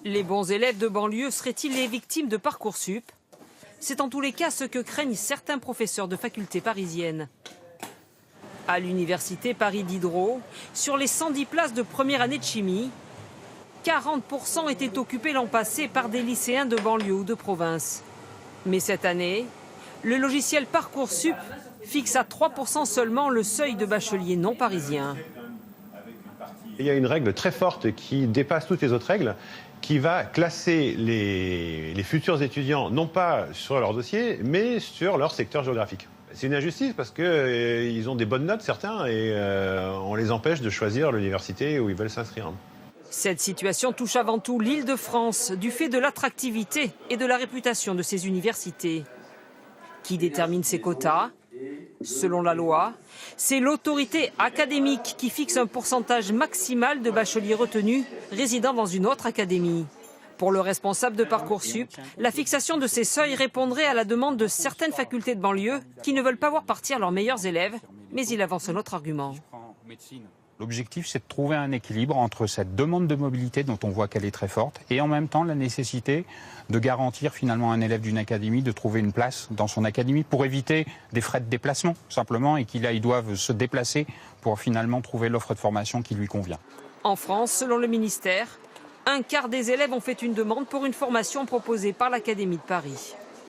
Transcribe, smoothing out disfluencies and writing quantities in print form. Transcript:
Les bons élèves de banlieue seraient-ils les victimes de Parcoursup? C'est en tous les cas ce que craignent certains professeurs de facultés parisiennes. À l'université Paris Diderot, sur les 110 places de première année de chimie, 40% étaient occupées l'an passé par des lycéens de banlieue ou de province. Mais cette année, le logiciel Parcoursup fixe à 3% seulement le seuil de bacheliers non parisiens. Il y a une règle très forte qui dépasse toutes les autres règles, qui va classer les futurs étudiants non pas sur leur dossier, mais sur leur secteur géographique. C'est une injustice parce qu'ils ont des bonnes notes, certains, et on les empêche de choisir l'université où ils veulent s'inscrire. Cette situation touche avant tout l'Île-de-France, du fait de l'attractivité et de la réputation de ces universités. Qui détermine ces quotas? Selon la loi, c'est l'autorité académique qui fixe un pourcentage maximal de bacheliers retenus résidant dans une autre académie. Pour le responsable de Parcoursup, la fixation de ces seuils répondrait à la demande de certaines facultés de banlieue qui ne veulent pas voir partir leurs meilleurs élèves, mais il avance un autre argument. L'objectif, c'est de trouver un équilibre entre cette demande de mobilité dont on voit qu'elle est très forte et en même temps la nécessité de garantir finalement à un élève d'une académie de trouver une place dans son académie pour éviter des frais de déplacement simplement et qu'ils doivent se déplacer pour finalement trouver l'offre de formation qui lui convient. En France, selon le ministère, un quart des élèves ont fait une demande pour une formation proposée par l'Académie de Paris.